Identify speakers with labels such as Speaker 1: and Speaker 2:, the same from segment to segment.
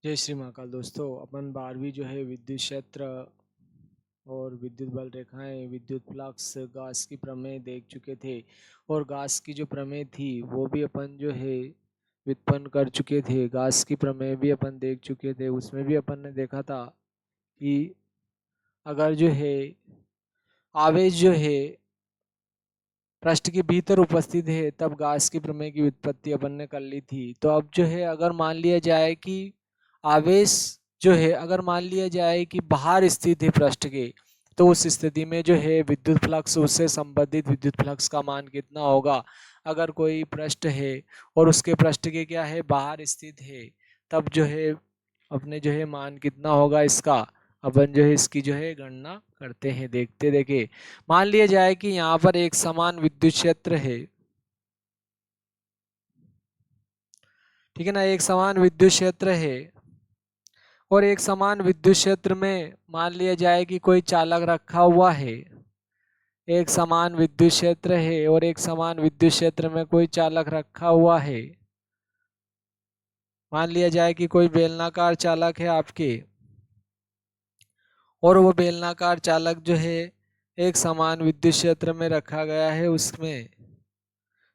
Speaker 1: जय श्री महाकाल। दोस्तों, अपन 12वीं जो है विद्युत क्षेत्र और विद्युत बल रेखाएं, विद्युत फ्लक्स, गास की प्रमेय देख चुके थे। और गास की जो प्रमेय थी वो भी अपन जो है व्युत्पन्न कर चुके थे। गास की प्रमेय भी अपन देख चुके थे। उसमें भी अपन ने देखा था कि अगर जो है आवेश जो है पृष्ठ के भीतर उपस्थित है तब गास की प्रमेय की व्युत्पत्ति अपन ने कर ली थी। तो अब जो है अगर मान लिया जाए कि आवेश जो है अगर मान लिया जाए कि बाहर स्थित है पृष्ठ के, तो उस स्थिति में जो है विद्युत फ्लक्स, उससे संबंधित विद्युत फ्लक्स का मान कितना होगा। अगर कोई पृष्ठ है और उसके पृष्ठ के क्या है बाहर स्थित है, तब जो है अपने जो है मान कितना होगा इसका, अपन जो है इसकी जो है गणना करते हैं। देखते देखे, मान लिया जाए कि यहाँ पर एक समान विद्युत क्षेत्र है, ठीक है ना। एक समान विद्युत क्षेत्र है और एक समान विद्युत क्षेत्र में मान लिया जाए कि कोई चालक रखा हुआ है। एक समान विद्युत क्षेत्र है और एक समान विद्युत क्षेत्र में कोई चालक रखा हुआ है। मान लिया जाए कि कोई बेलनाकार चालक है आपके, और वो बेलनाकार चालक जो है एक समान विद्युत क्षेत्र में रखा गया है उसमें,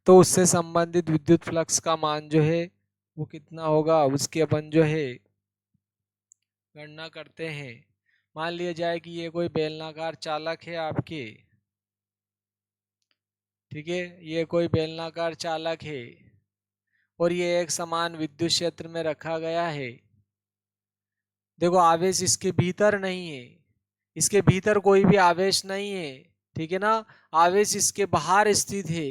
Speaker 1: तो उससे संबंधित विद्युत फ्लक्स का मान जो है वो कितना होगा उसकी अपन जो है गणना करते हैं। मान लिया जाए कि ये कोई बेलनाकार चालक है आपके, ठीक है, ये कोई बेलनाकार चालक है और ये एक समान विद्युत क्षेत्र में रखा गया है। देखो, आवेश इसके भीतर नहीं है, इसके भीतर कोई भी आवेश नहीं है, ठीक है ना। आवेश इसके बाहर स्थित है।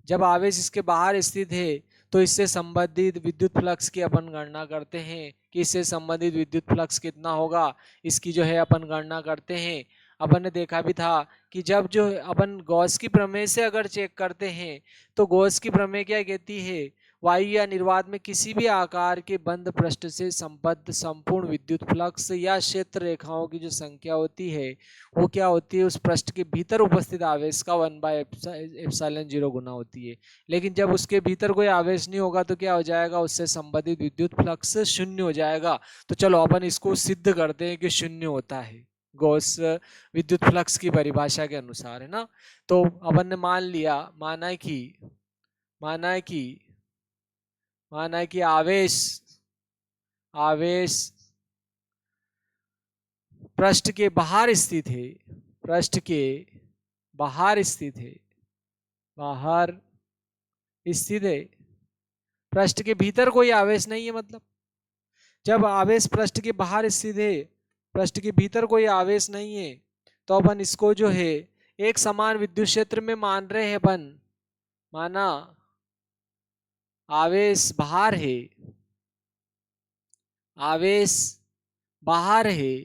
Speaker 1: जब आवेश इसके बाहर स्थित है तो इससे संबंधित विद्युत फ्लक्स की अपन गणना करते हैं कि इससे संबंधित विद्युत फ्लक्स कितना होगा, इसकी जो है अपन गणना करते हैं। अपन ने देखा भी था कि जब जो अपन गॉस की प्रमेय से अगर चेक करते हैं तो गॉस की प्रमेय क्या कहती है, वायु या निर्वात में किसी भी आकार के बंद पृष्ठ से संबद्ध संपूर्ण विद्युत फ्लक्स या क्षेत्र रेखाओं की जो संख्या होती है वो क्या होती है, उस पृष्ठ के भीतर उपस्थित आवेश का 1/ε0 गुना होती है। लेकिन जब उसके भीतर कोई आवेश नहीं होगा तो क्या हो जाएगा, उससे संबंधित विद्युत फ्लक्स शून्य हो जाएगा। तो चलो अपन इसको सिद्ध करते हैं कि शून्य होता है गॉस विद्युत फ्लक्स की परिभाषा के अनुसार, है ना। तो अपन ने मान लिया, माना है कि माना है कि आवेश आवेश पृष्ठ के बाहर स्थित है, पृष्ठ के बाहर स्थित है, बाहर स्थित है, पृष्ठ के भीतर कोई आवेश नहीं है। मतलब जब आवेश पृष्ठ के बाहर स्थित है, पृष्ठ के भीतर कोई आवेश नहीं है, तो अपन इसको जो है एक समान विद्युत क्षेत्र में मान रहे हैं अपन। माना आवेश बाहर है, आवेश बाहर है,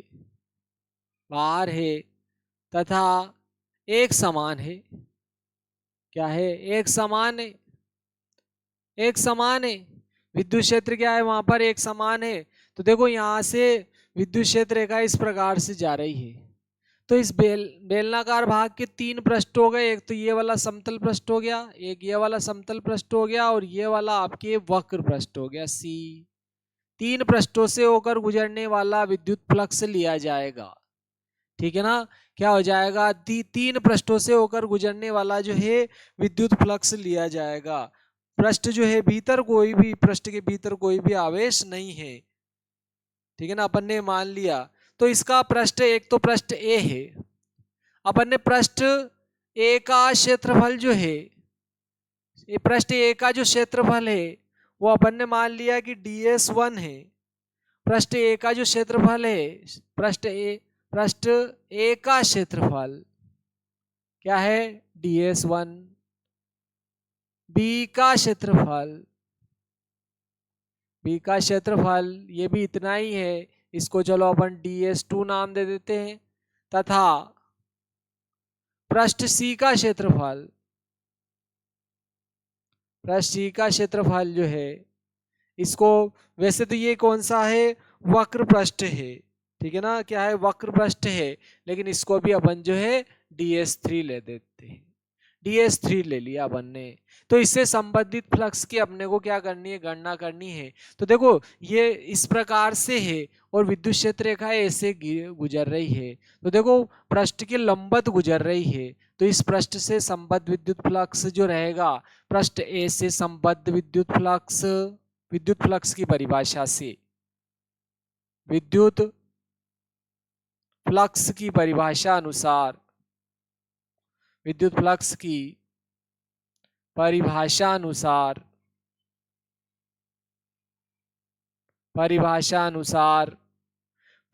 Speaker 1: बाहर है तथा एक समान है। क्या है, एक समान है, एक समान है। विद्युत क्षेत्र क्या है वहां पर, एक समान है। तो देखो यहां से विद्युत क्षेत्र रेखा इस प्रकार से जा रही है। तो इस बेलनाकार भाग के तीन पृष्ठ हो गए। एक तो ये वाला समतल पृष्ठ हो गया, एक ये वाला समतल पृष्ठ हो गया, और ये वाला आपके वक्र पृष्ठ हो गया सी। तीन पृष्ठों से होकर गुजरने वाला विद्युत फ्लक्स लिया जाएगा, ठीक है ना। क्या हो जाएगा, तीन पृष्ठों से होकर गुजरने वाला जो है विद्युत फ्लक्स लिया जाएगा। पृष्ठ जो है भीतर कोई भी, पृष्ठ के भीतर कोई भी आवेश नहीं है, ठीक है ना, अपन ने मान लिया। तो इसका पृष्ठ, एक तो पृष्ठ ए है, अपन ने पृष्ठ ए का क्षेत्रफल जो है, ये पृष्ठ ए का जो क्षेत्रफल है वो अपन ने मान लिया कि ds1 है। पृष्ठ ए का जो क्षेत्रफल है, पृष्ठ ए का क्षेत्रफल क्या है, ds1। बी का क्षेत्रफल, बी का क्षेत्रफल ये भी इतना ही है, इसको चलो अपन ds2 नाम दे देते हैं। तथा पृष्ठ सी का क्षेत्रफल, पृष्ठ सी का क्षेत्रफल जो है, इसको वैसे तो ये कौन सा है, वक्र पृष्ठ है, ठीक है ना, क्या है, वक्र पृष्ठ है। लेकिन इसको भी अपन जो है ds3 ले देते हैं। DS3 ले लिया अपन ने। तो इससे संबंधित फ्लक्स की अपने को क्या करनी है, गणना करनी है। तो देखो ये इस प्रकार से है और विद्युत क्षेत्र रेखा ऐसे गुजर रही है। तो देखो पृष्ठ के लंबवत गुजर रही है, तो इस पृष्ठ से संबद्ध विद्युत फ्लक्स जो रहेगा, पृष्ठ ए से संबद्ध विद्युत फ्लक्स की परिभाषा से, विद्युत फ्लक्स की परिभाषा अनुसार, विद्युत फ्लक्स की परिभाषा अनुसार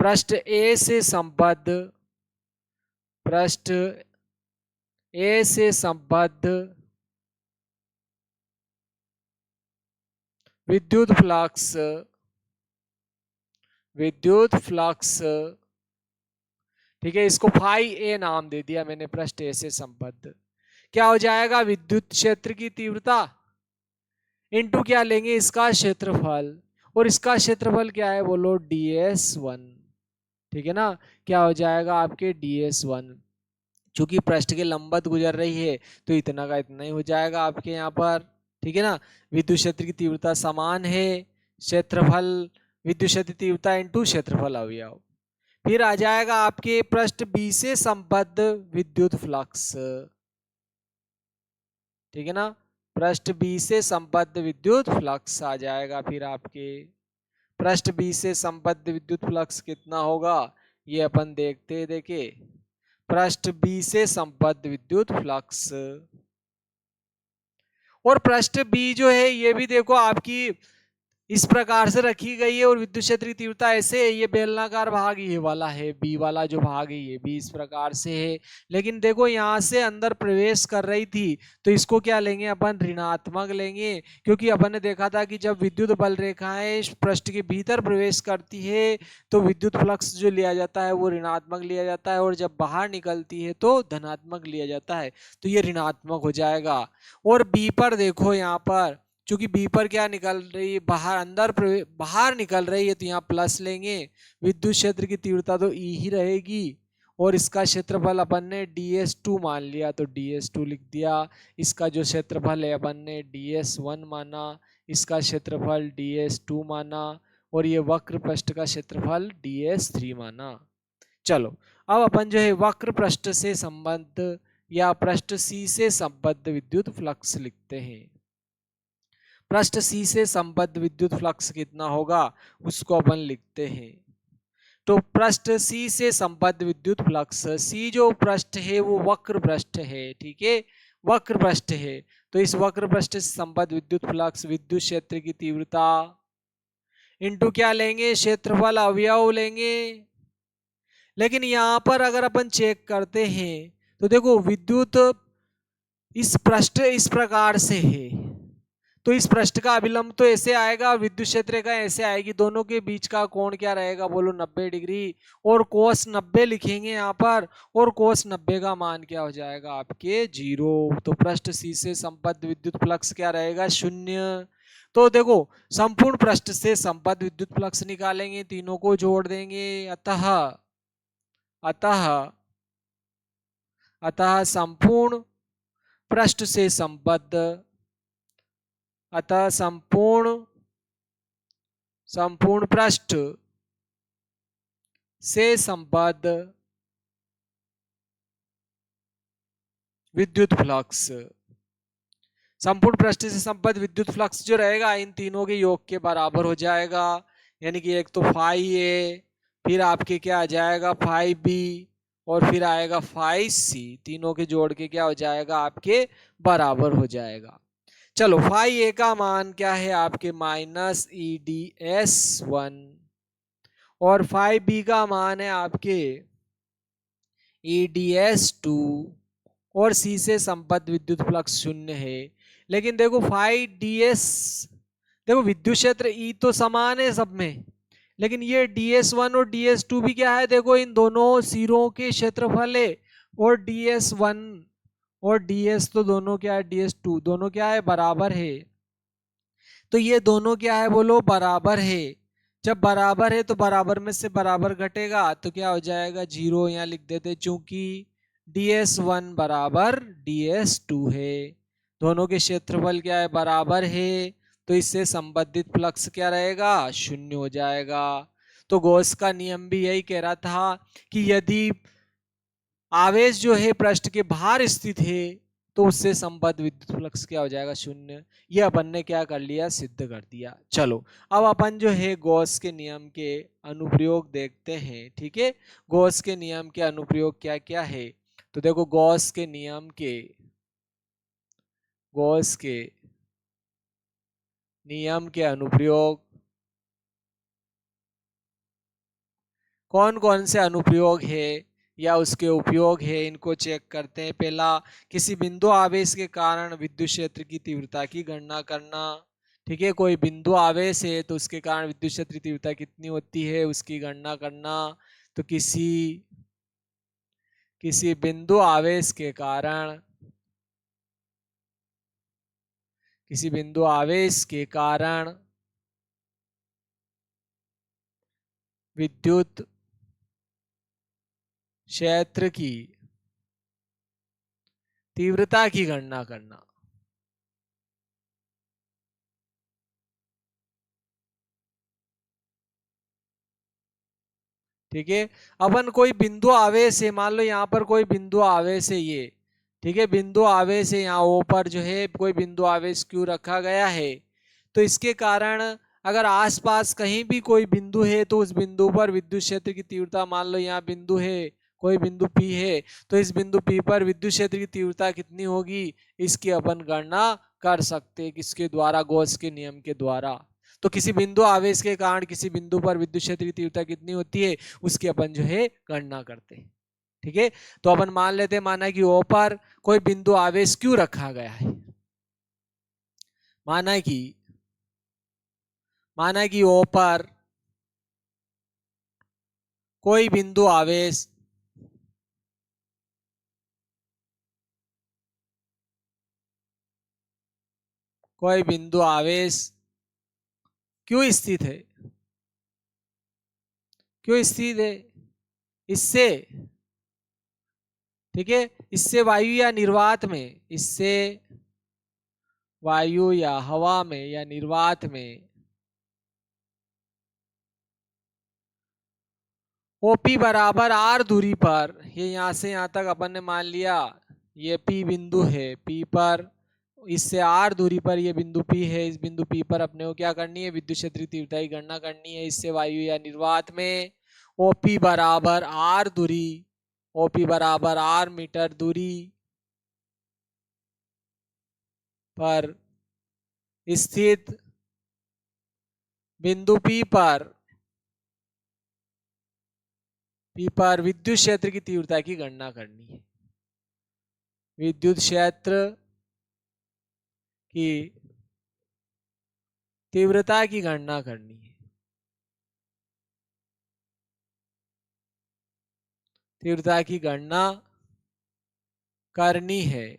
Speaker 1: पृष्ठ ए से संबद्ध विद्युत फ्लक्स, ठीक है, इसको फाई ए नाम दे दिया मैंने, पृष्ठ ए से संबद्ध। क्या हो जाएगा, विद्युत क्षेत्र की तीव्रता इनटू क्या लेंगे, इसका क्षेत्रफल, और इसका क्षेत्रफल क्या है बोलो, DS1, ठीक है ना। क्या हो जाएगा आपके DS1, चूंकि पृष्ठ के लंबवत गुजर रही है तो इतना का इतना ही हो जाएगा आपके यहाँ पर, ठीक है ना। विद्युत क्षेत्र की तीव्रता समान है, क्षेत्रफल विद्युत क्षेत्र तीव्रता इनटू क्षेत्रफल अवयव। फिर आ जाएगा आपके पृष्ठ बी से संबद्ध विद्युत फ्लक्स, ठीक है ना। पृष्ठ बी से संबद्ध विद्युत फ्लक्स आ जाएगा। फिर आपके पृष्ठ बी से संबद्ध विद्युत फ्लक्स कितना होगा, ये अपन देखे पृष्ठ बी से संबद्ध विद्युत फ्लक्स, और पृष्ठ बी जो है ये भी देखो आपकी इस प्रकार से रखी गई है और विद्युत क्षेत्र की तीव्रता ऐसे है, ये बेलनाकार भाग ये वाला है, बी वाला जो भाग है ये भी इस प्रकार से है। लेकिन देखो यहाँ से अंदर प्रवेश कर रही थी तो इसको क्या लेंगे अपन, ऋणात्मक लेंगे, क्योंकि अपन ने देखा था कि जब विद्युत बल रेखाएं पृष्ठ के भीतर प्रवेश करती है तो विद्युत फ्लक्स जो लिया जाता है वो ऋणात्मक लिया जाता है, और जब बाहर निकलती है तो धनात्मक लिया जाता है, तो ये ऋणात्मक हो जाएगा। और बी पर देखो, यहाँ पर चूंकि बी पर क्या निकल रही है, बाहर निकल रही है, तो यहाँ प्लस लेंगे। विद्युत क्षेत्र की तीव्रता तो ई ही रहेगी, और इसका क्षेत्रफल अपन ने DS2 मान लिया तो DS2 लिख दिया। इसका जो क्षेत्रफल है अपन ने DS1 माना, इसका क्षेत्रफल DS2 माना, और ये वक्र पृष्ठ का क्षेत्रफल DS3 माना। चलो अब अपन जो है वक्र पृष्ठ से संबद्ध या पृष्ठ सी से संबद्ध विद्युत फ्लक्स लिखते हैं। पृष्ठ सी से संबद्ध विद्युत फ्लक्स कितना होगा उसको अपन लिखते हैं। तो पृष्ठ सी से संबद्ध विद्युत फ्लक्स, सी जो पृष्ठ है वो वक्र पृष्ठ है, ठीक है, वक्र पृष्ठ है। तो इस वक्र पृष्ठ से संबद्ध विद्युत फ्लक्स विद्युत क्षेत्र की तीव्रता इनटू क्या लेंगे, क्षेत्रफल अवयव लेंगे। लेकिन यहाँ पर अगर अपन चेक करते हैं तो देखो विद्युत इस पृष्ठ इस प्रकार से है, तो इस पृष्ठ का अभिलंब तो ऐसे आएगा, विद्युत क्षेत्र का ऐसे आएगी, दोनों के बीच का कोण क्या रहेगा बोलो 90 डिग्री, और कोस 90 लिखेंगे यहाँ पर, और कोस 90 का मान क्या हो जाएगा आपके 0। तो पृष्ठ सी से संबद्ध विद्युत फ्लक्स क्या रहेगा, 0। तो देखो संपूर्ण पृष्ठ से संबद्ध विद्युत फ्लक्स निकालेंगे, तीनों को जोड़ देंगे, अतः संपूर्ण पृष्ठ से संबद्ध, अतः संपूर्ण पृष्ठ से संबद्ध विद्युत फ्लक्स, संपूर्ण पृष्ठ से संबद्ध विद्युत फ्लक्स जो रहेगा इन तीनों के योग के बराबर हो जाएगा। यानी कि एक तो फाई ए, फिर आपके क्या आ जाएगा फाई बी, और फिर आएगा फाई सी, तीनों के जोड़ के क्या हो जाएगा आपके बराबर हो जाएगा। चलो फाई ए का मान क्या है आपके -EDS1, और फाई बी का मान है आपके EDS2, और सी से संबद्ध विद्युत फ्लक्स 0 है। लेकिन देखो फाई DS, देखो विद्युत क्षेत्र ई तो समान है सब में, लेकिन ये DS1 और DS2 भी क्या है, देखो इन दोनों सिरों के क्षेत्रफल है, और DS1 और DS तो दोनों क्या है, DS2 दोनों क्या है बराबर है। तो ये दोनों क्या है बोलो, बराबर है। जब बराबर है तो बराबर में से बराबर घटेगा तो क्या हो जाएगा 0, यहाँ लिख देते, चूंकि ds1 बराबर ds2 है। दोनों के क्षेत्रफल क्या है, बराबर है, तो इससे संबंधित फ्लक्स क्या रहेगा, शून्य हो जाएगा। तो गॉस का नियम भी यही कह रहा था कि यदि आवेश जो है पृष्ठ के बाहर स्थित है तो उससे संबद्ध विद्युत फ्लक्स क्या हो जाएगा, शून्य। ये अपन ने क्या कर लिया, सिद्ध कर दिया। चलो अब अपन जो है गॉस के नियम के अनुप्रयोग देखते हैं। ठीक है, गॉस के नियम के अनुप्रयोग क्या क्या है। तो देखो गॉस के नियम के अनुप्रयोग कौन कौन से अनुप्रयोग है या उसके उपयोग है, इनको चेक करते हैं। पहला, किसी बिंदु आवेश के कारण विद्युत क्षेत्र की तीव्रता की गणना करना। ठीक है, कोई बिंदु आवेश है तो उसके कारण विद्युत क्षेत्र की तीव्रता कितनी होती है उसकी गणना करना। तो किसी बिंदु आवेश के कारण विद्युत क्षेत्र की तीव्रता की गणना करना। ठीक है, अपन कोई बिंदु आवेश है, मान लो यहाँ पर कोई बिंदु आवेश है ये। ठीक है, बिंदु आवेश है यहाँ ओ पर जो है कोई बिंदु आवेश क्यू रखा गया है। तो इसके कारण अगर आसपास कहीं भी कोई बिंदु है तो उस बिंदु पर विद्युत क्षेत्र की तीव्रता, मान लो यहाँ बिंदु है, कोई बिंदु P है, तो इस बिंदु P पर विद्युत क्षेत्र की तीव्रता कितनी होगी, इसकी अपन गणना कर सकते हैं। किसके द्वारा, गॉस के नियम के द्वारा। तो किसी बिंदु आवेश के कारण किसी बिंदु पर विद्युत क्षेत्र की तीव्रता कितनी होती है उसकी अपन जो है गणना करते हैं। ठीक है, तो अपन मान लेते हैं, माना कि ओ पर कोई बिंदु आवेश क्यों रखा गया है। माना कि ओ पर कोई बिंदु आवेश क्यों स्थित है, इससे, ठीक है, इससे वायु या निर्वात में, इससे वायु या हवा में या निर्वात में ओपी बराबर आर दूरी पर, ये यहां से यहां तक अपन ने मान लिया ये पी बिंदु है, पी पर इससे आर दूरी पर ये बिंदु पी है, इस बिंदु पी पर अपने को क्या करनी है, विद्युत क्षेत्र तीव्रता की गणना करनी है। इससे वायु या निर्वात में ओपी बराबर आर दूरी, ओपी बराबर आर मीटर दूरी पर स्थित बिंदु पी पर विद्युत क्षेत्र की तीव्रता की गणना करनी है। विद्युत क्षेत्र की तीव्रता की गणना करनी है। तीव्रता की गणना करनी है।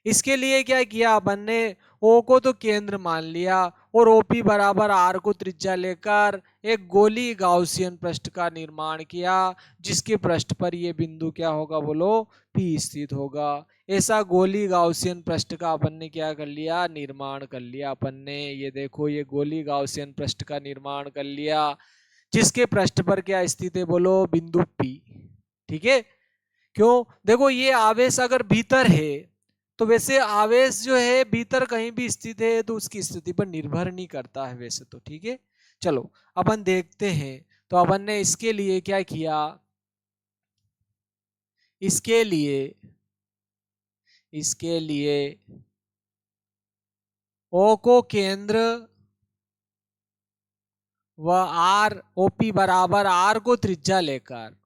Speaker 1: इसके लिए क्या किया अपन ने, ओ को तो केंद्र मान लिया और ओपी बराबर आर को त्रिज्या लेकर एक गोली गाउसियन पृष्ठ का निर्माण किया, जिसके पृष्ठ पर ये बिंदु क्या होगा, बोलो, पी स्थित होगा। ऐसा गोली गाउसियन पृष्ठ का अपन ने क्या कर लिया, निर्माण कर लिया अपन ने। ये देखो, ये गोली गाउसियन पृष्ठ का निर्माण कर लिया, जिसके पृष्ठ पर क्या स्थित है, बोलो, बिंदु पी। ठीक है, क्यों, देखो ये आवेश अगर भीतर है तो वैसे आवेश जो है भीतर कहीं भी स्थित है तो उसकी स्थिति पर निर्भर नहीं करता है वैसे तो। ठीक है, चलो अपन देखते हैं। तो अपन ने इसके लिए क्या किया, इसके लिए ओ को केंद्र व आर, ओपी बराबर आर को त्रिज्या लेकर,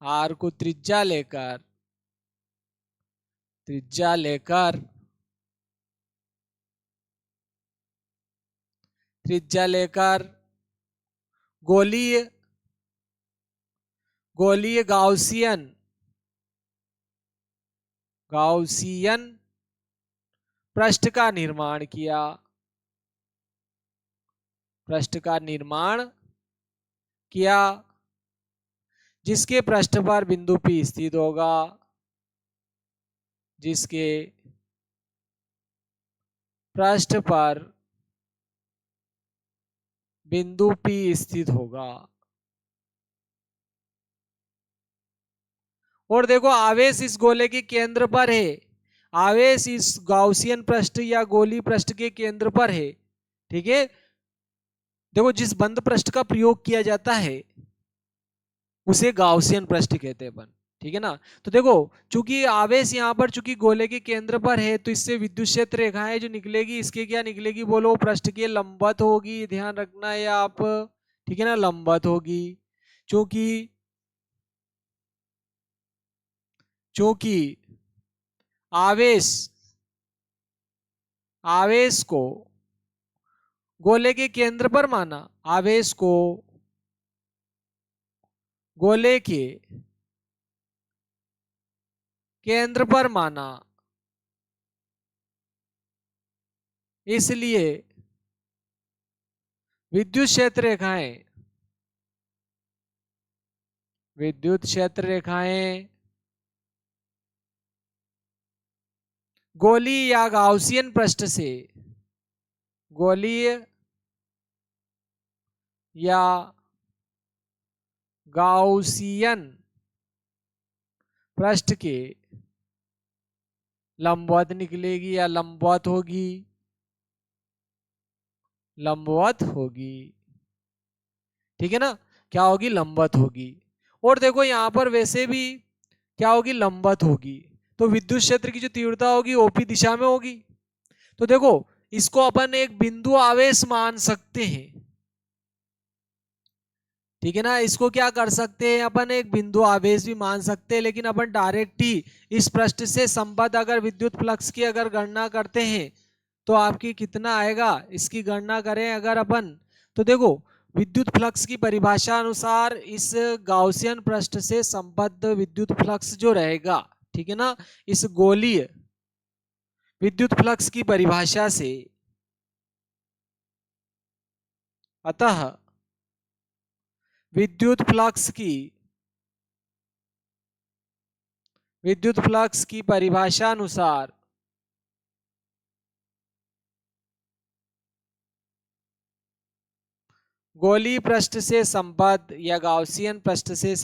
Speaker 1: आर को त्रिज्या लेकर गोलीय गाउसियन पृष्ठ का निर्माण किया, जिसके पृष्ठ पर बिंदु P स्थित होगा, जिसके पृष्ठ पर बिंदु P स्थित होगा। और देखो आवेश इस गोले के केंद्र पर है, आवेश इस गाउसियन पृष्ठ या गोली पृष्ठ के केंद्र पर है। ठीक है, देखो जिस बंद पृष्ठ का प्रयोग किया जाता है उसे गाउसियन पृष्ठ कहते हैं अपन। ठीक है ना, तो देखो चूंकि आवेश यहाँ पर चूंकि गोले के केंद्र पर है तो इससे विद्युत क्षेत्र रेखाएं जो निकलेगी इसके क्या निकलेगी बोलो, पृष्ठ के लंबवत होगी, ध्यान रखना है आप। ठीक है ना, लंबवत होगी। चूंकि चूंकि आवेश आवेश को गोले के केंद्र पर माना, आवेश को गोले के केंद्र पर माना, इसलिए विद्युत क्षेत्र रेखाएं गोली या गाउसियन पृष्ठ से, गोलीय या गाउसियन पृष्ठ के लंबवत निकलेगी या लंबवत होगी, लंबवत होगी। ठीक है ना, क्या होगी, लंबवत होगी। और देखो यहां पर वैसे भी क्या होगी, लंबवत होगी, तो विद्युत क्षेत्र की जो तीव्रता होगी ओपी दिशा में होगी। तो देखो इसको अपन एक बिंदु आवेश मान सकते हैं। ठीक है ना, इसको क्या कर सकते हैं अपन, एक बिंदु आवेश भी मान सकते हैं, लेकिन अपन डायरेक्ट ही इस पृष्ठ से संबद्ध अगर विद्युत फ्लक्स की अगर गणना करते हैं तो आपकी कितना आएगा, इसकी गणना करें अगर अपन, तो देखो विद्युत फ्लक्स की परिभाषा अनुसार इस गाउसियन पृष्ठ से संबद्ध विद्युत फ्लक्स जो रहेगा, ठीक है ना, इस गोलीय विद्युत फ्लक्स की परिभाषा से, अतः विद्युत फ्लक्स की परिभाषा अनुसार गोली पृष्ठ से संबद्ध या गाउसियन पृष्ठ से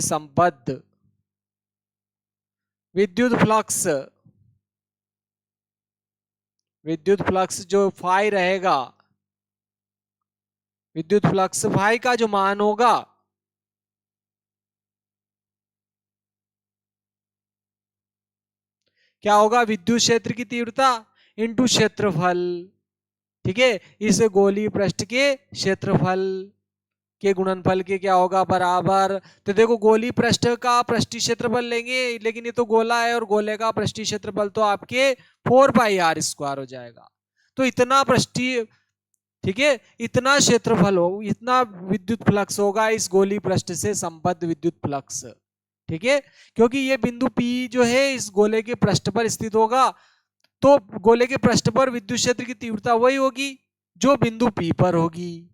Speaker 1: संबद्ध विद्युत फ्लक्स जो फाई रहेगा, विद्युत फ्लक्स फाई का जो मान होगा क्या होगा, विद्युत क्षेत्र की तीव्रता इंटू क्षेत्रफल। ठीक है, इस गोली पृष्ठ के क्षेत्रफल के गुणनफल के क्या होगा, बराबर। तो देखो गोली पृष्ठ का पृष्ठीय क्षेत्रफल लेंगे, लेकिन ये तो गोला है और गोले का पृष्ठीय क्षेत्रफल तो आपके 4πr² हो जाएगा। तो इतना पृष्ठीय, ठीक है, इतना क्षेत्रफल हो, इतना विद्युत फ्लक्स होगा इस गोली पृष्ठ से संबद्ध विद्युत फ्लक्स। ठीक है, क्योंकि ये बिंदु P जो है इस गोले के पृष्ठ पर स्थित होगा, तो गोले के पृष्ठ पर विद्युत क्षेत्र की तीव्रता वही होगी जो बिंदु P पर होगी।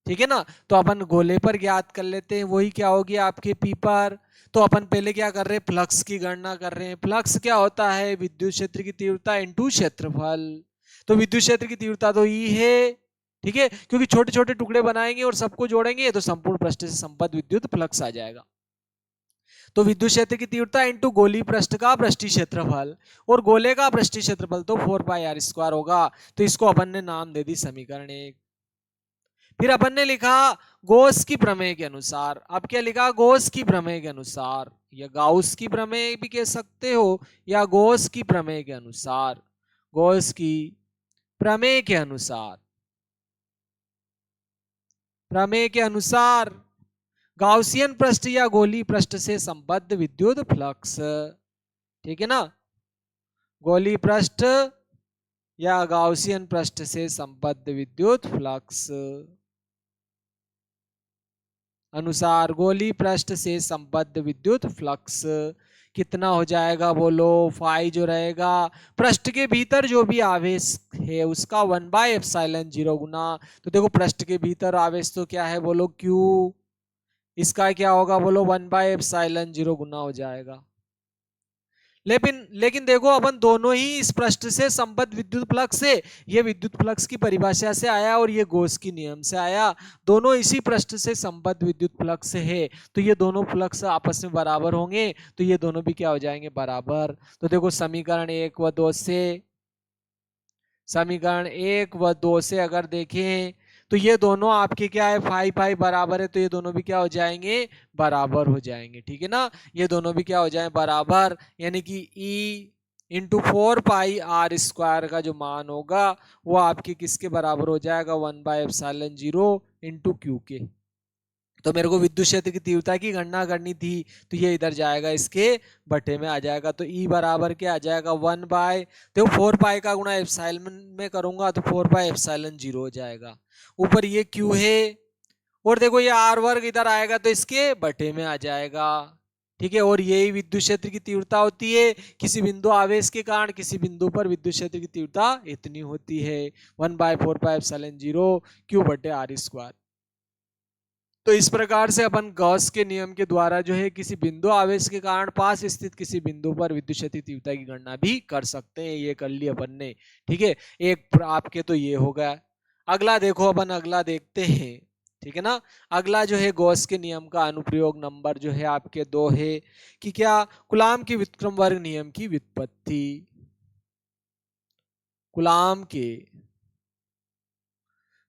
Speaker 1: ठीक है ना, तो अपन गोले पर ज्ञात कर लेते हैं, वही क्या होगी आपके P पर। तो अपन पहले क्या कर रहे हैं, फ्लक्स की गणना कर रहे हैं। फ्लक्स क्या होता है, विद्युत क्षेत्र की तीव्रता इंटू क्षेत्रफल। तो विद्युत क्षेत्र की तीव्रता तो E है। ठीक है, क्योंकि छोटे छोटे टुकड़े बनाएंगे और सबको जोड़ेंगे तो संपूर्ण पृष्ठ से संबद्ध विद्युत फ्लक्स आ जाएगा। तो विद्युत क्षेत्र की तीव्रता इंटू गोली पृष्ठ का पृष्ठीय क्षेत्रफल, और गोले का पृष्ठीय क्षेत्रफल तो 4πr² होगा। तो इसको अपन ने नाम दे दी समीकरण 1। फिर अपन ने लिखा गॉस की प्रमेय के अनुसार। अब क्या लिखा, गॉस की प्रमेय के अनुसार, या गाउस की प्रमेय भी कह सकते हो, या गॉस की प्रमेय के अनुसार, गॉस की प्रमेय के अनुसार, प्रमेय के अनुसार गाउसियन पृष्ठ या गोली पृष्ठ से संबद्ध विद्युत फ्लक्स। ठीक है ना, गोली पृष्ठ या गाउसियन पृष्ठ से संबद्ध विद्युत फ्लक्स अनुसार गोली पृष्ठ से संबद्ध विद्युत फ्लक्स कितना हो जाएगा बोलो, फाई जो रहेगा पृष्ठ के भीतर जो भी आवेश है उसका 1/ε0 गुना, तो देखो पृष्ठ के भीतर आवेश तो क्या है बोलो क्यू, इसका क्या होगा बोलो 1/ε0 गुना हो जाएगा। लेकिन लेकिन देखो अपन दोनों ही इस पृष्ठ से संबद्ध विद्युत फ्लक्स से, ये विद्युत फ्लक्स की परिभाषा से आया और ये गॉस की नियम से आया, दोनों इसी पृष्ठ से संबद्ध विद्युत फ्लक्स है, तो ये दोनों फ्लक्स आपस में बराबर होंगे, तो ये दोनों भी क्या हो जाएंगे बराबर। तो देखो समीकरण 1 व 2 से, समीकरण 1 व 2 से अगर देखें तो ये दोनों आपके क्या है फाई फाई बराबर है, तो ये दोनों भी क्या हो जाएंगे बराबर हो जाएंगे, ठीक है ना, ये दोनों भी क्या हो जाए बराबर, यानी कि E × 4 πr² का जो मान होगा वो आपके किसके बराबर हो जाएगा 1/ε0 × Q के। तो मेरे को विद्युत क्षेत्र की तीव्रता की गणना करनी थी, तो ये इधर जाएगा इसके बटे में आ जाएगा, तो E बराबर क्या आ जाएगा 1/, देखो 4 पाई का गुणा एप्सिलॉन में करूंगा तो 4/ε0 हो जाएगा, ऊपर ये Q है और देखो ये R वर्ग इधर आएगा तो इसके बटे में आ जाएगा, ठीक है। और यही विद्युत क्षेत्र की तीव्रता होती है, किसी बिंदु आवेश के कारण किसी बिंदु पर विद्युत क्षेत्र की तीव्रता इतनी होती है 1/4πε0 Q/r²। तो इस प्रकार से अपन गॉस के नियम के द्वारा जो है किसी बिंदु आवेश के कारण पास स्थित किसी बिंदु पर विद्युत क्षेत्र तीव्रता की गणना भी कर सकते हैं, ये कर ली अपन ने, ठीक है। एक आपके तो ये हो गया, अगला देखो अपन अगला देखते हैं, ठीक है ना। अगला जो है गॉस के नियम का अनुप्रयोग नंबर जो है आपके 2 है कि क्या कूलाम के व्युत्क्रम वर्ग नियम की व्युत्पत्ति, कूलाम के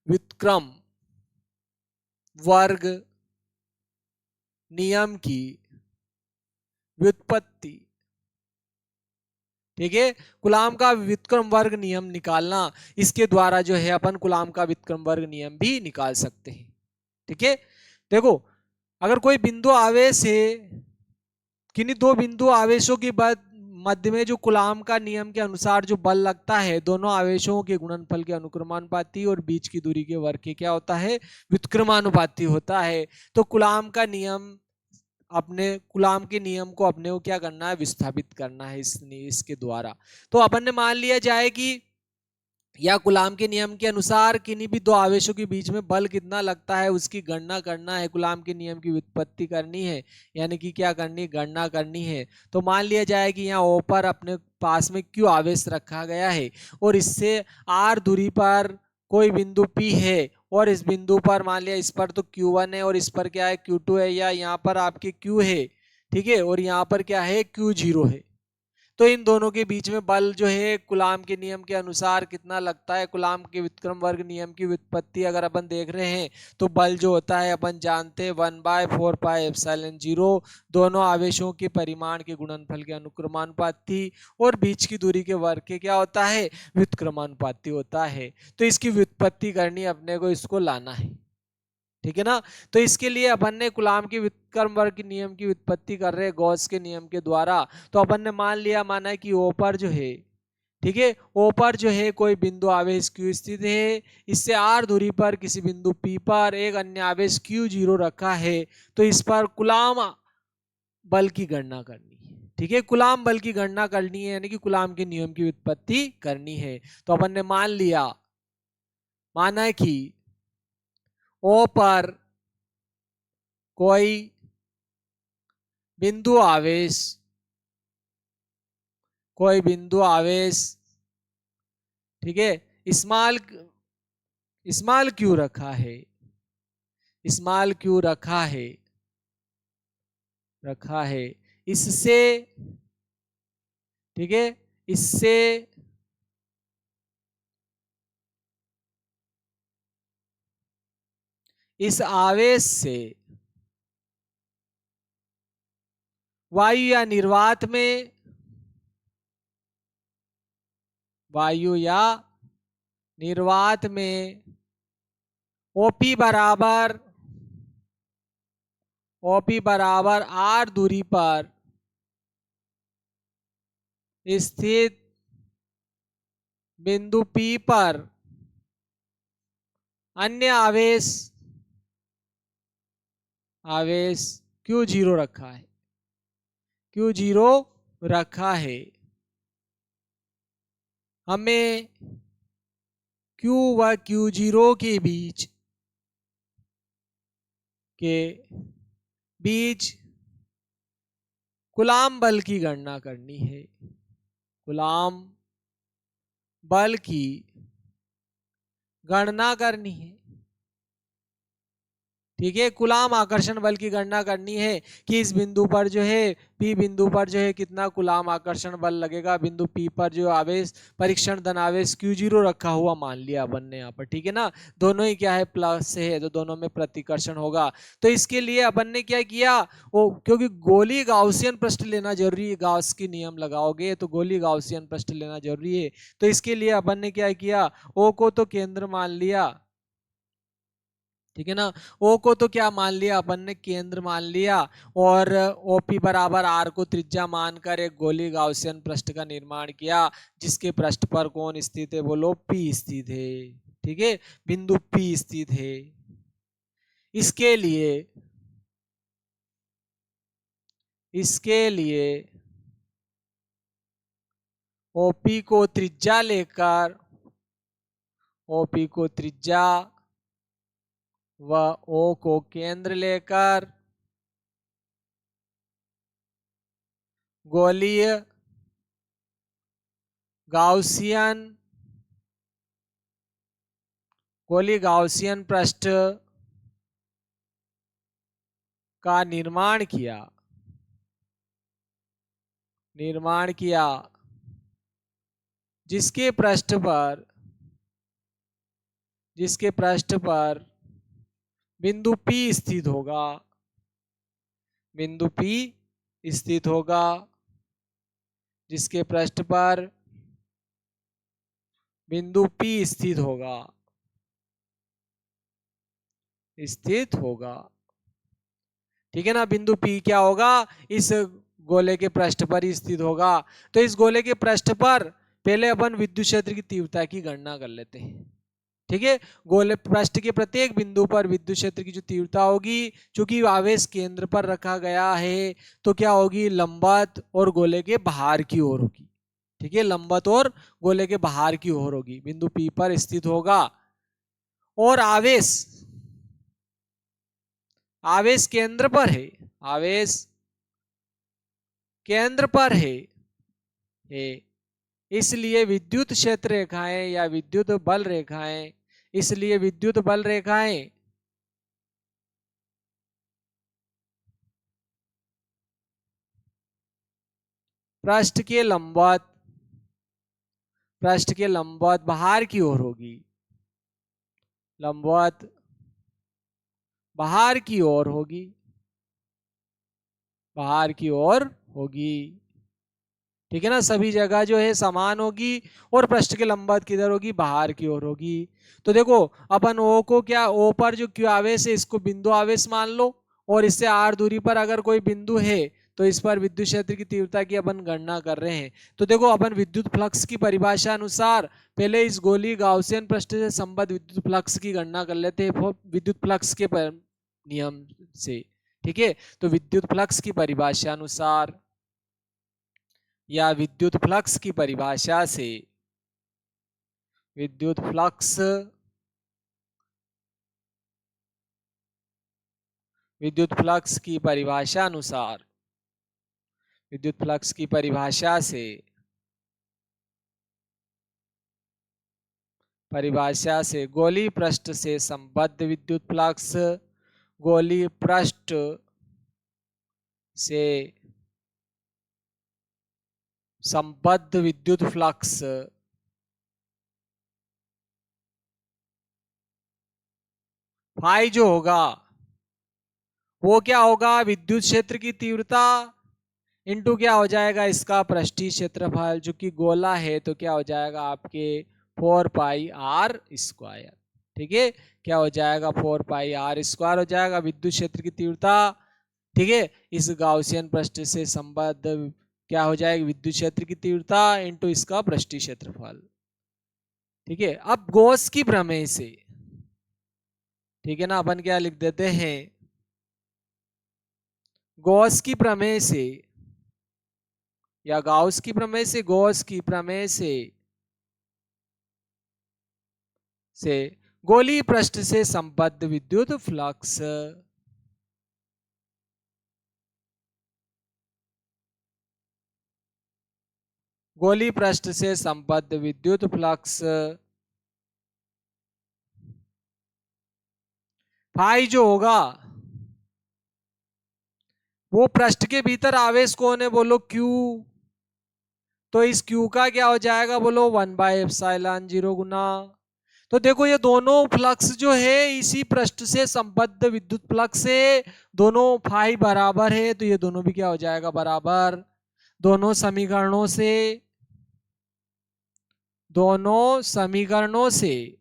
Speaker 1: व्युत्क्रम वर्ग नियम की व्युत्पत्ति, ठीक है। कूलाम का व्युत्क्रम वर्ग नियम निकालना, इसके द्वारा जो है अपन कूलाम का व्युत्क्रम वर्ग नियम भी निकाल सकते हैं, ठीक है। देखो अगर कोई बिंदु आवेश है, किन्हीं दो बिंदु आवेशों के बाद मध्य में जो कूलाम का नियम के अनुसार जो बल लगता है दोनों आवेशों के गुणनफल के अनुक्रमानुपाती और बीच की दूरी के वर्ग के क्या होता है व्युत्क्रमानुपाती होता है। तो कूलाम का नियम, अपने कूलाम के नियम को अपने को क्या करना है विस्थापित करना है इसके द्वारा। तो अपन ने मान लिया जाए कि या कूलाम के नियम के अनुसार किन्हीं भी दो आवेशों के बीच में बल कितना लगता है उसकी गणना करना है, कूलाम के नियम की व्युत्पत्ति करनी है, यानी कि क्या करनी गणना करनी है। तो मान लिया जाए कि यहाँ O पर अपने पास में Q आवेश रखा गया है और इससे R दूरी पर कोई बिंदु P है और इस बिंदु पर मान लिया इस पर तो Q1 है और इस पर क्या है Q2 है, या यहाँ पर आपके Q है, ठीक है, और यहाँ पर क्या है Q0 है। तो इन दोनों के बीच में बल जो है कूलाम के नियम के अनुसार कितना लगता है, कूलाम के व्युत्क्रम वर्ग नियम की व्युत्पत्ति अगर अपन देख रहे हैं तो बल जो होता है अपन जानते हैं 1/4πε0 दोनों आवेशों के परिमाण के गुणनफल के अनुक्रमानुपाती और बीच की दूरी के वर्ग के क्या होता है व्युत्क्रमानुपाती होता है। तो इसकी व्युत्पत्ति करनी अपने को, इसको लाना है, ठीक है ना। तो इसके लिए अपन ने कूलाम के व्युत्क्रम वर्ग के नियम की व्युत्पत्ति कर रहे हैं गॉस के नियम के द्वारा। तो अपन ने मान लिया, माना है कि O पर जो है, ठीक है, O पर जो है कोई बिंदु आवेश Q स्थित है, इससे R दूरी पर किसी बिंदु P पर एक अन्य आवेश Q0 रखा है, तो इस पर कूलाम बल की गणना करनी है, ठीक है, कूलाम बल की गणना करनी है, यानी कि कूलाम के नियम की व्युत्पत्ति करनी है। तो अपन ने मान लिया, माना है कि O पर कोई बिंदु आवेश, कोई बिंदु आवेश, ठीक है, स्मॉल स्मॉल क्यू रखा है, स्मॉल क्यू रखा है, रखा है, इससे, ठीक है, इससे इस आवेश से वायु या निर्वात में, वायु या निर्वात में ओपी बराबर, ओपी बराबर R दूरी पर स्थित बिंदु P पर अन्य आवेश, आवेश Q0 रखा है, Q0 रखा है, हमें Q व Q0 के बीच कूलाम बल की गणना करनी है। कूलाम बल की गणना करनी है, ठीक है। कूलाम आकर्षण बल की गणना करनी है कि इस बिंदु पर जो है P बिंदु पर जो है कितना कूलाम आकर्षण बल लगेगा। बिंदु P पर जो आवेश परीक्षण धन आवेश Q0 रखा हुआ मान लिया अपन ने यहाँ पर, ठीक है ना। दोनों ही क्या है, प्लस है, तो दोनों में प्रतिकर्षण होगा। तो इसके लिए अपन ने क्या किया, वो क्योंकि गोली गाउसियन पृष्ठ लेना जरूरी है, गाउस की नियम लगाओगे तो गोली गाउसियन पृष्ठ लेना जरूरी है। तो इसके लिए अपन ने क्या किया, O को तो केंद्र मान लिया, ठीक है ना। ओ को तो क्या मान लिया अपन ने, केंद्र मान लिया, और OP बराबर R को त्रिज्या मानकर एक गोली गाउसियन पृष्ठ का निर्माण किया, जिसके पृष्ठ पर कौन स्थित है, बोलो P स्थित है, ठीक है, बिंदु P स्थित है। इसके लिए OP को त्रिज्या लेकर, OP को त्रिज्या व O को केंद्र लेकर गोलीय गाउसियन पृष्ठ का निर्माण किया, जिसके पृष्ठ पर बिंदु P स्थित होगा, जिसके पृष्ठ पर बिंदु P स्थित होगा, ठीक है ना। बिंदु P क्या होगा, इस गोले के पृष्ठ पर ही स्थित होगा। तो इस गोले के पृष्ठ पर पहले अपन विद्युत क्षेत्र की तीव्रता की गणना कर लेते हैं, ठीक है। गोले पृष्ठ के प्रत्येक बिंदु पर विद्युत क्षेत्र की जो तीव्रता होगी, चूंकि आवेश केंद्र पर रखा गया है, तो क्या होगी, लंबवत और गोले के बाहर की ओर होगी, ठीक है, लंबवत और गोले के बाहर की ओर होगी, बिंदु P पर स्थित होगा। और आवेश केंद्र पर है, इसलिए विद्युत क्षेत्र रेखाएं या विद्युत बल रेखाएं, पृष्ठ के लंबवत बाहर की ओर होगी, बाहर की ओर होगी, ठीक है ना। सभी जगह जो है समान होगी, और पृष्ठ के लंबवत किधर होगी, बाहर की ओर होगी। तो देखो अपन O को क्या, O पर जो Q आवेश है इसको बिंदु आवेश मान लो, और इससे R दूरी पर अगर कोई बिंदु है तो इस पर विद्युत क्षेत्र की तीव्रता की अपन गणना कर रहे हैं। तो देखो अपन विद्युत फ्लक्स की परिभाषा अनुसार पहले इस गोली गाउसियन पृष्ठ से संबद्ध विद्युत फ्लक्स की गणना कर लेते हैं, विद्युत फ्लक्स के नियम से, ठीक है। तो विद्युत फ्लक्स की परिभाषा अनुसार या विद्युत फ्लक्स की परिभाषा से, विद्युत फ्लक्स की परिभाषा से गोली पृष्ठ से संबद्ध विद्युत फ्लक्स, गोली पृष्ठ से संबद्ध विद्युत फ्लक्स फाई जो होगा वो क्या होगा, विद्युत क्षेत्र की तीव्रता इनटू क्या हो जाएगा, इसका पृष्ठीय क्षेत्रफल, जो कि गोला है तो क्या हो जाएगा आपके 4 पाई R स्क्वायर, ठीक है। क्या हो जाएगा, 4 पाई R स्क्वायर हो जाएगा विद्युत क्षेत्र की तीव्रता, ठीक है। इस गाउसियन पृष्ठ से संबद्ध क्या हो जाएगी, विद्युत क्षेत्र की तीव्रता इनटू इसका पृष्ठीय क्षेत्रफल, ठीक है। अब गॉस की प्रमेय से, ठीक है ना, अपन क्या लिख देते हैं, गॉस की प्रमेय से या गाउस की प्रमेय से, गॉस की प्रमेय से गोलीय पृष्ठ से संबद्ध विद्युत फ्लक्स, गोलीय पृष्ठ से संबद्ध विद्युत फ्लक्स फाई जो होगा वो पृष्ठ के भीतर आवेश कौन है, बोलो क्यू। तो इस क्यू का क्या हो जाएगा, बोलो 1/ε0 गुना। तो देखो ये दोनों फ्लक्स जो है इसी पृष्ठ से संबद्ध विद्युत फ्लक्स है, दोनों फाई बराबर है, तो ये दोनों भी क्या हो जाएगा, बराबर। दोनों समीकरणों से, दोनों समीकरणों से,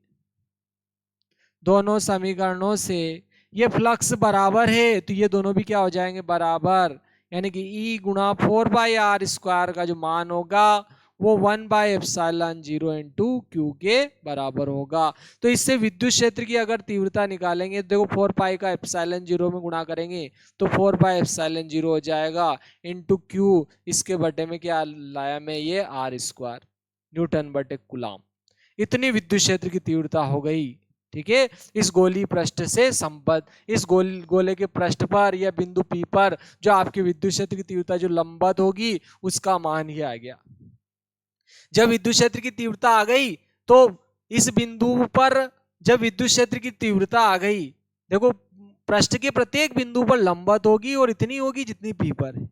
Speaker 1: दोनों समीकरणों से ये फ्लक्स बराबर है, तो ये दोनों भी क्या हो जाएंगे, बराबर। यानी कि E गुणा 4/r² का जो मान होगा वो 1/ε0 इंटू क्यू के बराबर होगा। तो इससे विद्युत क्षेत्र की अगर तीव्रता निकालेंगे, देखो 4 का ε0 में गुणा करेंगे तो 4/ε0 हो जाएगा इंटू क्यू, इसके बटे में क्या लाया मैं, ये r², न्यूटन बटे कूलम। इतनी विद्युत क्षेत्र की तीव्रता हो गई। ठीक है, इस गोलीय पृष्ठ से संबद्ध, इस गोले के पृष्ठ पर या बिंदु P पर जो आपकी विद्युत क्षेत्र की तीव्रता जो लंबवत होगी उसका मान ही आ गया। जब विद्युत क्षेत्र की तीव्रता आ गई तो इस बिंदु पर जब विद्युत क्षेत्र की तीव्रता आ गई, देखो पृष्ठ के प्रत्येक बिंदु पर लंबवत होगी और इतनी होगी जितनी P पर है।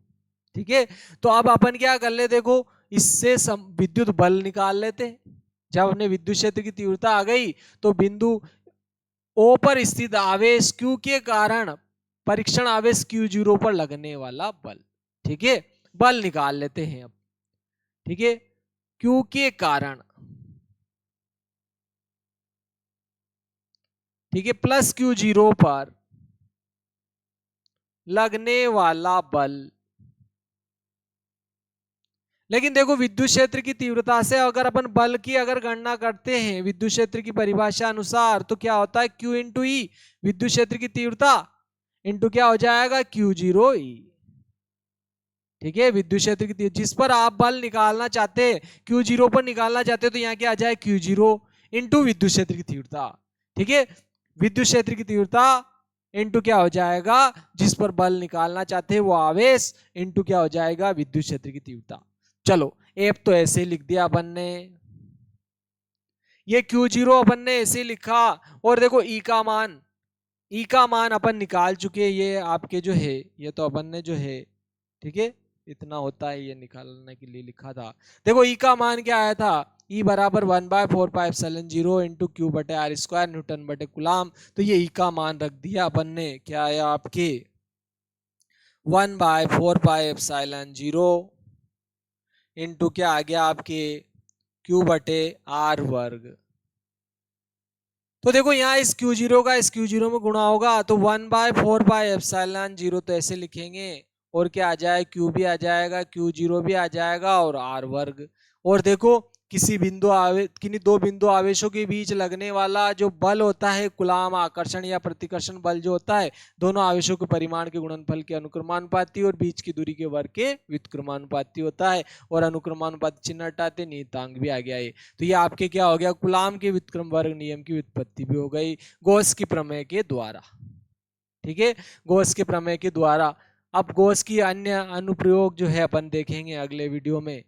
Speaker 1: ठीक है, तो अब अपन क्या कर ले, देखो इससे विद्युत बल निकाल लेते। जब अपने विद्युत क्षेत्र की तीव्रता आ गई तो बिंदु O पर स्थित आवेश Q के कारण परीक्षण आवेश Q0 पर लगने वाला बल, ठीक है, बल निकाल लेते हैं अब। ठीक है, Q के कारण, ठीक है, प्लस Q0 पर लगने वाला बल। लेकिन देखो विद्युत क्षेत्र की तीव्रता से अगर अपन बल की अगर गणना करते हैं विद्युत क्षेत्र की परिभाषा अनुसार, तो क्या होता है, Q इंटू ई, विद्युत क्षेत्र की तीव्रता इंटू क्या हो जाएगा, Q0E। ठीक है, विद्युत क्षेत्र की जिस पर आप बल निकालना चाहते हैं, Q0 पर निकालना चाहते हो, तो यहाँ क्या आ जाए, Q0 इंटू विद्युत क्षेत्र की तीव्रता। ठीक है, विद्युत क्षेत्र की तीव्रता इंटू क्या हो जाएगा, जिस पर बल निकालना चाहते हैं वो आवेश, इंटू क्या हो जाएगा, विद्युत क्षेत्र की तीव्रता। चलो एफ तो ऐसे लिख दिया अपन ने, ये Q0 अपन ने ऐसे लिखा, और देखो ई का मान, ई का मान अपन निकाल चुके, ये आपके जो है ये तो अपन ने जो है, ठीक है, इतना होता है ये निकालने के लिए लिखा था। देखो ई का मान क्या आया था, ई बराबर 1/4πε0 इंटू क्यू बटे r² न्यूटन बटे कूलम। तो ये ई का मान रख दिया अपन ने, क्या आया आपके 1/4πε0 इंटू क्या आ गया आपके क्यू बटे r²। तो देखो यहाँ इस Q0 का इस Q0 में गुणा होगा तो 1/4πε0 तो ऐसे लिखेंगे, और क्या आ जाए, Q भी आ जाएगा, Q0 भी आ जाएगा और r²। और देखो किसी दो बिंदु आवेशों के बीच लगने वाला जो बल होता है, कूलम आकर्षण या प्रतिकर्षण बल जो होता है, दोनों आवेशों के परिमाण के गुणनफल के अनुक्रमानुपाती और बीच की दूरी के वर्ग के व्युत्क्रमानुपाती होता है। और अनुक्रमानुपाती चिन्ह हटाते नियतांक भी आ गया है। तो ये आपके क्या हो गया, कूलम के व्युत्क्रम वर्ग नियम की व्युत्पत्ति भी हो गई गॉस की प्रमेय के द्वारा। ठीक है, गॉस के प्रमेय के द्वारा। अब गॉस की अन्य अनुप्रयोग जो है अपन देखेंगे अगले वीडियो में।